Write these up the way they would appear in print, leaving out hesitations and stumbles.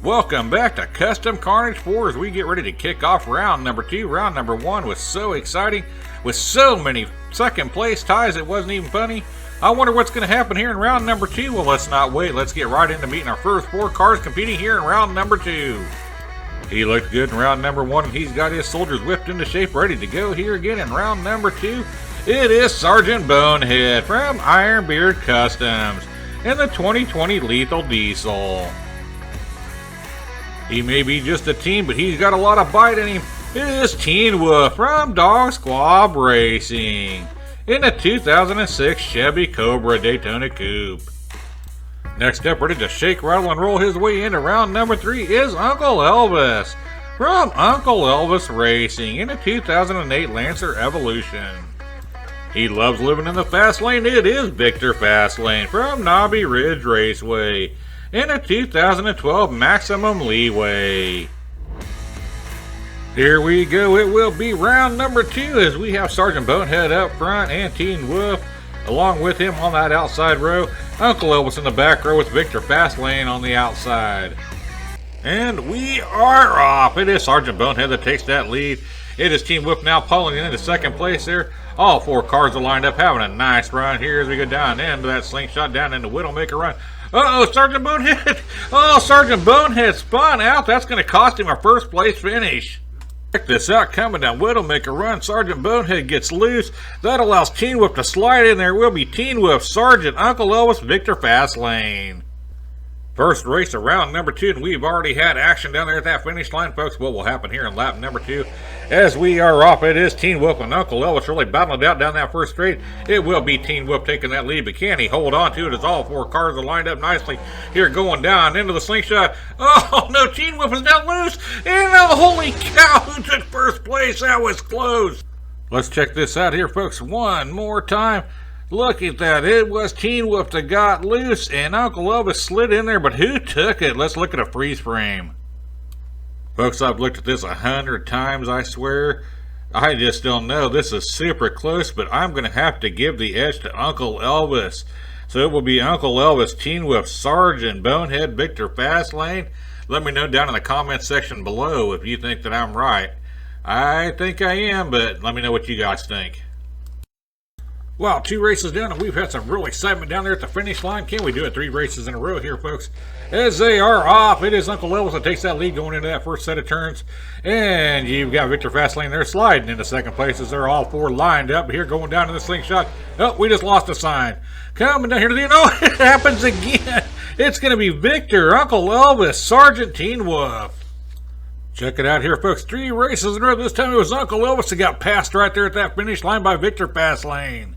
Welcome back to Custom Carnage 4 as we get ready to kick off round number 2. Round number 1 was so exciting with so many second place ties it wasn't even funny. I wonder what's going to happen here in round number 2. Well, let's not wait. Let's get right into meeting our first 4 cars competing here in round number 2. He looked good in round number 1. He's got his soldiers whipped into shape, ready to go here again in round number 2. It is Sergeant Bonehead from Ironbeard Customs in the 2020 Lethal Diesel. He may be just a teen, but he's got a lot of bite in him. It is Teen Wolf from Dog Squab Racing in the 2006 Chevy Cobra Daytona Coupe. Next up, ready to shake, rattle, and roll his way into round number 3 is Uncle Elvis from Uncle Elvis Racing in the 2008 Lancer Evolution. He loves living in the fast lane. It is Victor Fastlane from Knobby Ridge Raceway in a 2012 Maximum Leeway. Here we go. It will be round number 2 as we have Sergeant Bonehead up front and Teen Wolf along with him on that outside row. Uncle Elvis in the back row with Victor Fastlane on the outside. And we are off. It is Sergeant Bonehead that takes that lead. It is Teen Wolf now pulling into second place there. All 4 cars are lined up having a nice run here as we go down into that slingshot down into Widowmaker run. Uh-oh, Sergeant Bonehead. Oh, Sergeant Bonehead spun out. That's going to cost him a first place finish. Check this out, coming down Widowmaker run. Sergeant Bonehead gets loose. That allows Teen Wolf to slide in there. It will be Teen Wolf, Sergeant, Uncle Elvis, Victor Fastlane. First race of round number 2, and we've already had action down there at that finish line, folks. What will happen here in lap number 2? As we are off, it is Teen Wolf and Uncle Elvis really battling it out down that first straight. It will be Teen Wolf taking that lead, but can he hold on to it as all 4 cars are lined up nicely here going down into the slingshot? Oh, no, Teen Wolf is now loose. And holy cow, who took first place? That was close. Let's check this out here, folks, one more time. Look at that. It was Teen Wolf that got loose, and Uncle Elvis slid in there, but who took it? Let's look at a freeze frame. Folks, I've looked at this 100 times, I swear. I just don't know. This is super close, but I'm going to have to give the edge to Uncle Elvis. So it will be Uncle Elvis, Teen Wolf, Sergeant Bonehead, Victor Fastlane. Let me know down in the comment section below if you think that I'm right. I think I am, but let me know what you guys think. Wow, 2 races down, and we've had some real excitement down there at the finish line. Can we do it 3 races in a row here, folks? As they are off, it is Uncle Elvis that takes that lead going into that first set of turns. And you've got Victor Fastlane there sliding into second place as they're all 4 lined up here going down to the slingshot. Oh, we just lost a sign. Coming down here to the end. Oh, it happens again. It's going to be Victor, Uncle Elvis, Sergeant, Teen Wolf. Check it out here, folks. 3 races in a row. This time it was Uncle Elvis that got passed right there at that finish line by Victor Fastlane.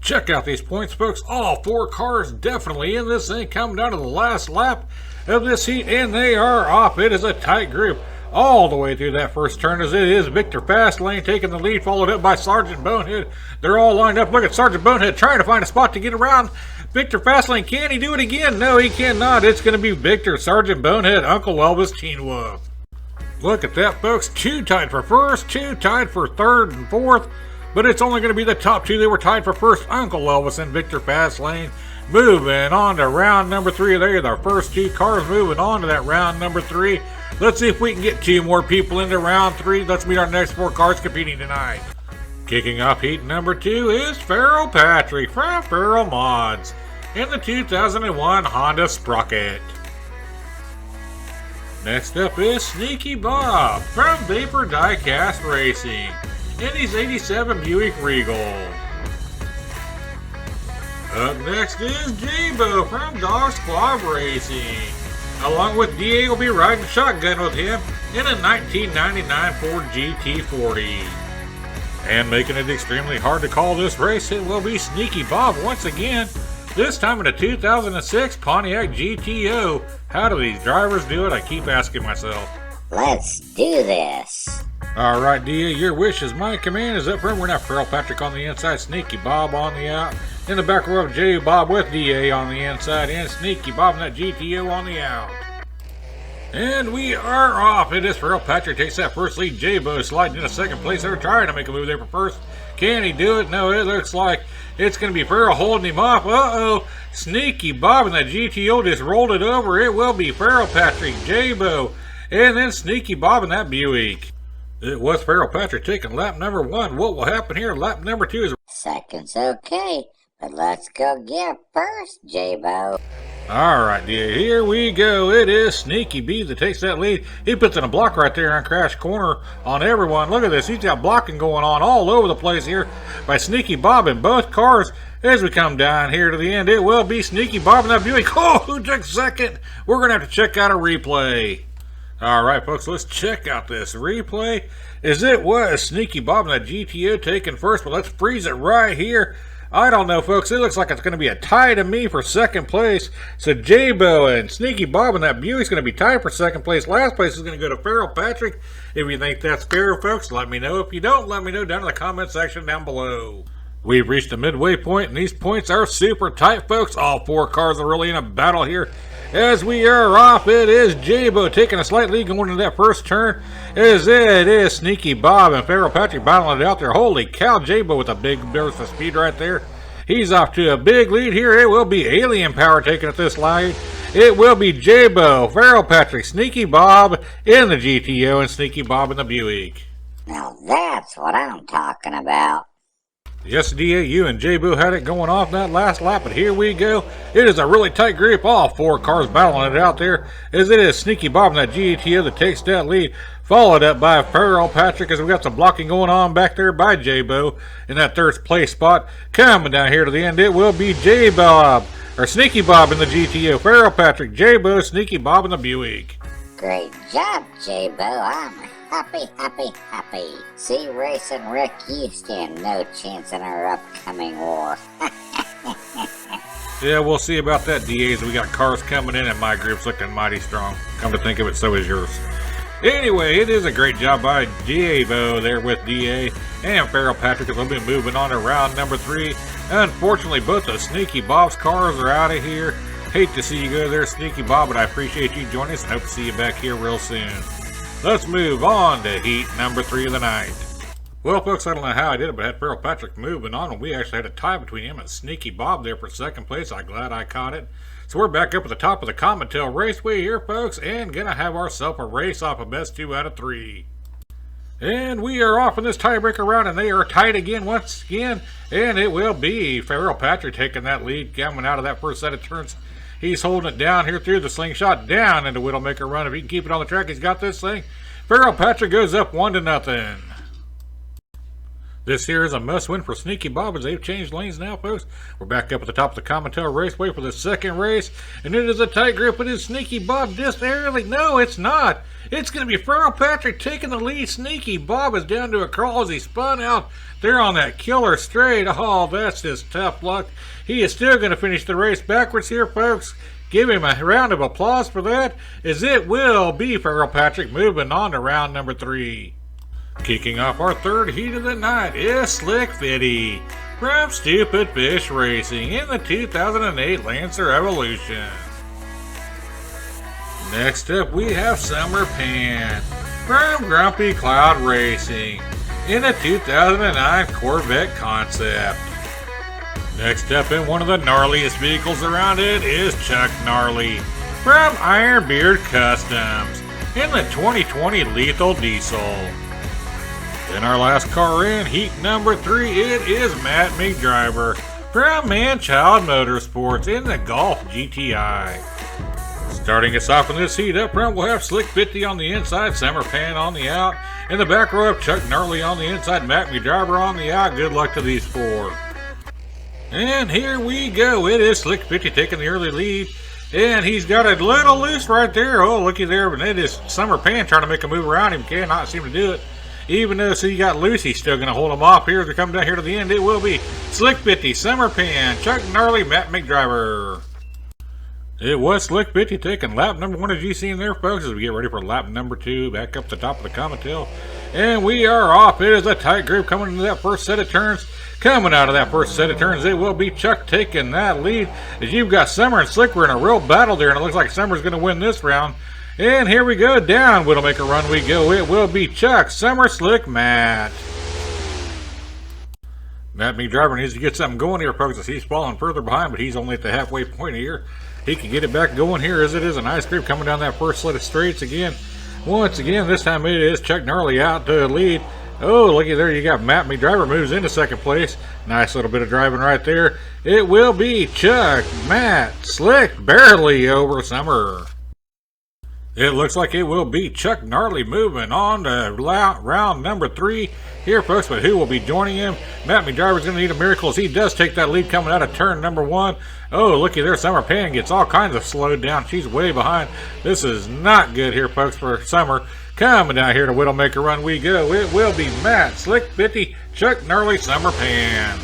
Check out these points, folks. All 4 cars definitely in this thing coming down to the last lap of this heat, and they are off. It is a tight group all the way through that first turn as it is Victor Fastlane taking the lead, followed up by Sergeant Bonehead. They're all lined up. Look at Sergeant Bonehead trying to find a spot to get around Victor Fastlane. Can he do it again? No, he cannot. It's going to be Victor, Sergeant Bonehead, Uncle Elvis, Teen Wolf. Look at that, folks. 2 tied for first, 2 tied for third and fourth. But it's only going to be the top 2 that were tied for first. Uncle Elvis and Victor Fastlane. Moving on to round number 3. There are the first 2 cars moving on to that round number 3. Let's see if we can get 2 more people into round 3. Let's meet our next 4 cars competing tonight. Kicking off heat number 2 is Farrell Patrick from Farrell Mods in the 2001 Honda Sprocket. Next up is Sneaky Bob from Vapor Diecast Racing in his 87 Buick Regal. Up next is J-Bo from Dog Squab Racing. Along with DA will be riding shotgun with him in a 1999 Ford GT40. And making it extremely hard to call this race, it will be Sneaky Bob once again, this time in a 2006 Pontiac GTO. How do these drivers do it? I keep asking myself. Let's do this. All right, DA, your wish is my command. Is up front. We're now Farrell Patrick on the inside, Sneaky Bob on the out. In the back row of J Bob with DA on the inside, and Sneaky Bob in that GTO on the out. And we are off. It is Farrell Patrick takes that first lead. J-Bo sliding into second place. They're trying to make a move there for first. Can he do it? No, it looks like It's going to be Farrell holding him off. Uh-oh. Sneaky Bob and the GTO just rolled it over. It will be Farrell Patrick, J-Bo, and then Sneaky Bob and that Buick. It was Farrell Patrick taking lap number 1. What will happen here? Lap number 2 is... Second's okay, but let's go get first, J-Bo. Alright, here we go. It is Sneaky B that takes that lead. He puts in a block right there on Crash Corner on everyone. Look at this. He's got blocking going on all over the place here by Sneaky Bob in both cars. As we come down here to the end, it will be Sneaky Bob and that Buick. Oh, who took second? We're going to have to check out a replay. Alright, folks, let's check out this replay. As it was Sneaky Bob and that GTO taking first, but let's freeze it right here. I don't know, folks. It looks like it's going to be a tie to me for second place. So J-Bo and Sneaky Bob and that Buick's going to be tied for second place. Last place is going to go to Farrell Patrick. If you think that's fair, folks, let me know. If you don't, let me know down in the comment section down below. We've reached the midway point, and these points are super tight, folks. All 4 cars are really in a battle here. As we are off, it is J-Bo taking a slight lead going into that first turn. As it is Sneaky Bob and Farrell Patrick battling it out there. Holy cow, J-Bo with a big burst of speed right there. He's off to a big lead here. It will be Alien Power taking at this line. It will be J-Bo, Farrell Patrick, Sneaky Bob in the GTO, and Sneaky Bob in the Buick. Now that's what I'm talking about. Yes, DA, you and J-Bo had it going off that last lap, but here we go. It is a really tight group. All 4 cars battling it out there, as it is Sneaky Bob and that GTO that takes that lead, followed up by Farrell Patrick, as we got some blocking going on back there by J-Bo in that third place spot. Coming down here to the end, it will be J-Bob, or Sneaky Bob in the GTO, Farrell Patrick, J-Bo, Sneaky Bob in the Buick. Great job, J-Bo. I'm happy. See, Racing Rick, you stand no chance in our upcoming war. Yeah, we'll see about that, DAs. We got cars coming in, and my group's looking mighty strong. Come to think of it, so is yours. Anyway, it is a great job by J-Bo there with DA and Farrell Patrick, as we'll be moving on to round number 3. Unfortunately, both of Sneaky Bob's cars are out of here. Hate to see you go there, Sneaky Bob, but I appreciate you joining us and hope to see you back here real soon. Let's move on to heat number 3 of the night. Well, folks, I don't know how I did it, but I had Farrell Patrick moving on, and we actually had a tie between him and Sneaky Bob there for second place. I'm glad I caught it. So we're back up at the top of the Comet-Tail Raceway here, folks, and gonna have ourselves a race off of best 2 out of 3. And we are off in this tiebreaker round, and they are tied again once again, and it will be Farrell Patrick taking that lead, coming out of that first set of turns. He's holding it down here through the slingshot, down into Widowmaker Run. If he can keep it on the track, he's got this thing. Farrell Patrick goes up 1-0. This here is a must-win for Sneaky Bob as they've changed lanes now, folks. We're back up at the top of the Comet-Tail Raceway for the second race, and it is a tight grip. It is Sneaky Bob just early. No, it's not. It's going to be Farrell Patrick taking the lead. Sneaky Bob is down to a crawl as he spun out there on that killer straight. Oh, that's just tough luck. He is still going to finish the race backwards here, folks. Give him a round of applause for that, as it will be Farrell Patrick moving on to round number 3. Kicking off our third heat of the night is Slick Fitty from Stupid Fish Racing in the 2008 Lancer Evolution. Next up, we have Summer Pan from Grumpy Cloud Racing in a 2009 Corvette Concept. Next up, in one of the gnarliest vehicles around it is Chuck Gnarly from Ironbeard Customs in the 2020 Lethal Diesel. In our last car in heat number 3, it is Matt McDriver from Manchild Motorsports in the Golf GTI. Starting us off in this heat, up front we'll have Slick 50 on the inside, Summer Pan on the out. In the back row, Chuck Gnarly on the inside, Matt McDriver on the out. Good luck to these 4. And here we go. It is Slick 50 taking the early lead. And he's got a little loose right there. Oh, looky there. But it is Summer Pan trying to make a move around him. Cannot seem to do it. Even though he got loose, he's still going to hold him off here as we come down here to the end. It will be Slick 50, Summer Pan, Chuck Gnarly, Matt McDriver. It was Slick 50 taking lap number 1, as you seen there, folks, as we get ready for lap number 2, back up the top of the Comet-Tail. And we are off. It is a tight group coming into that first set of turns. Coming out of that first set of turns, it will be Chuck taking that lead. As you've got Summer and Slick, we're in a real battle there, and it looks like Summer's going to win this round. And here we go, down Widowmaker Run we go. It will be Chuck, Summer, Slick, Matt. That me driver needs to get something going here, folks, as he's falling further behind, but he's only at the halfway point here. He can get it back going here as it is a nice grip coming down that first set of straights again. Once again, this time it is Chuck Gnarly out to lead. Oh, looky there, you got Matt Me Driver moves into second place. Nice little bit of driving right there. It will be Chuck, Matt, Slick, barely over Summer. It looks like it will be Chuck Gnarly moving on to round number 3 here, folks. But who will be joining him? Matt Me Driver's going to need a miracle as he does take that lead coming out of turn number 1. Oh, looky there, Summer Pan gets all kinds of slowed down. She's way behind. This is not good here, folks, for Summer. Coming down here to Widowmaker Run we go. It will be Matt, Slick 50, Chuck Gnarly, Summer Pan.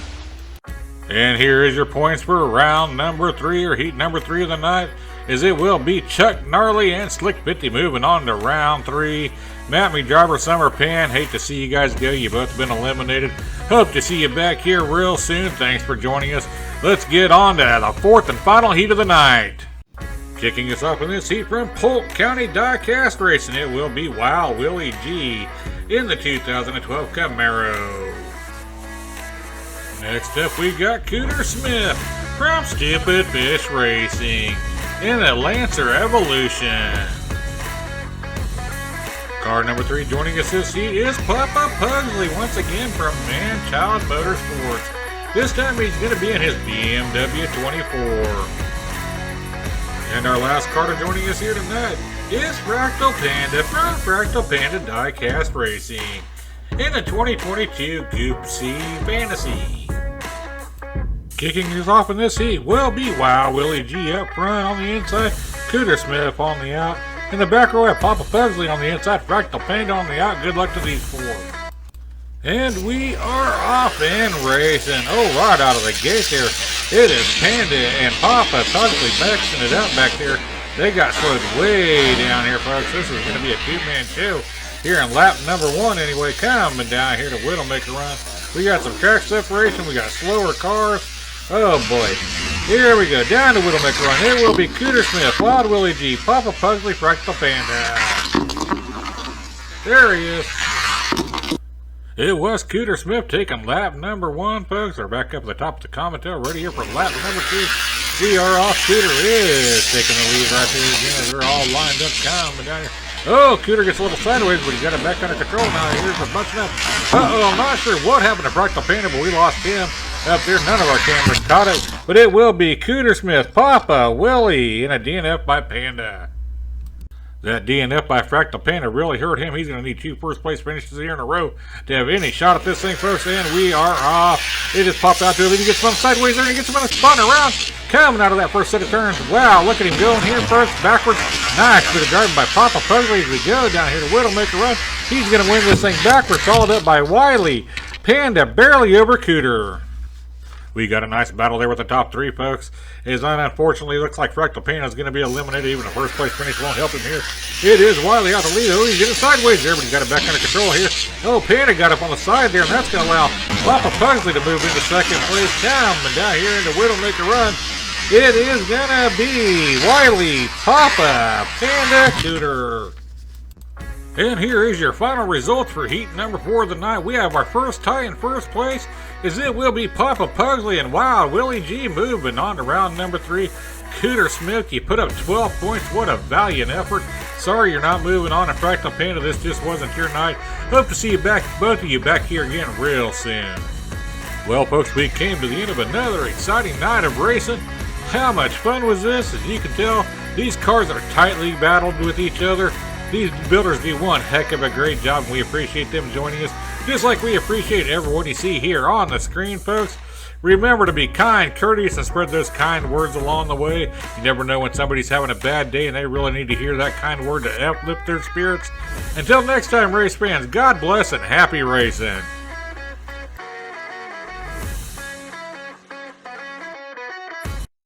And here is your points for round number 3, or heat number 3 of the night, as it will be Chuck Gnarly and Slick 50 moving on to round 3. Matt Me Driver, Summer Pan, hate to see you guys go. You've both been eliminated. Hope to see you back here real soon. Thanks for joining us. Let's get on to the 4th and final heat of the night. Kicking us off in this heat from Polk County Diecast Racing, it will be Wow Willie G in the 2012 Camaro. Next up, we got Cooter Smith from Stupid Fish Racing in the Lancer Evolution. Car number 3 joining us this heat is Papa Pugsley, once again from Man Child Motorsports. This time he's going to be in his BMW 24. And our last car joining us here tonight is Fractal Panda from Fractal Panda Diecast Racing in the 2022 Goop C Fantasy. Kicking us off in this heat will be Wow Willie G up front on the inside, Cooter Smith on the out. In the back row, Papa Pugsley on the inside, Fractal Panda on the out. Good luck to these 4. And we are off and racing. Oh, right out of the gate there, it is Panda and Papa Pugsley mixing it up back there. They got slowed way down here, folks. This is going to be a 2-man show here in lap number 1 anyway. Coming down here to Widowmaker Run. We got some track separation. We got slower cars. Oh, boy. Here we go. Down to Widowmaker Run. It will be Cooter Smith, Wild Willie G, Papa Pugsley, Fractal Panda. There he is. It was Cooter Smith taking lap number 1, folks. We're back up at the top of the commentary, ready here for lap number 2. We are off. Cooter is taking the lead right there again. They're all lined up, coming down here. Oh, Cooter gets a little sideways, but he's got it back under control now. Here's a bunching up. Uh-oh, I'm not sure what happened to Fractal Panda, but we lost him up there. None of our cameras caught it, but it will be Cooter Smith, Papa, Willie, and a DNF by Panda. That DNF by Fractal Panda really hurt him. He's going to need 2 first-place finishes here in a row to have any shot at this thing, folks. And we are off. It just popped out there. He gets one sideways there and he gets him on a spun around. Coming out of that first set of turns. Wow, look at him going here first, backwards. Nice bit of driving by Papa Pugsley as we go down here to Widowmaker Run. He's going to win this thing backwards, followed up by Wiley. Panda barely over Cooter. We got a nice battle there with the top 3, folks. As unfortunately looks like Fractal Panda is going to be eliminated. Even a first place finish won't help him here. It is Wiley out the lead. Oh, he's getting sideways there, but he's got it back under control here. Oh, Panda got up on the side there, and that's going to allow Papa Pugsley to move into second place. Coming down here into Widowmaker Run. It is going to be Wiley, Papa, Panda, Cooter. And here is your final results for heat number 4 of the night. We have our first tie in first place, as it will be Papa Pugsley and Wild Willie G moving on to round number 3. Cooter Smith, you put up 12 points. What a valiant effort. Sorry you're not moving on to Fractal Panda. This just wasn't your night. Hope to see you back, both of you back here again real soon. Well, folks, we came to the end of another exciting night of racing. How much fun was this? As you can tell, these cars are tightly battled with each other. These builders do one heck of a great job, and we appreciate them joining us, just like we appreciate everyone you see here on the screen, folks. Remember to be kind, courteous, and spread those kind words along the way. You never know when somebody's having a bad day, and they really need to hear that kind word to uplift their spirits. Until next time, race fans, God bless and happy racing.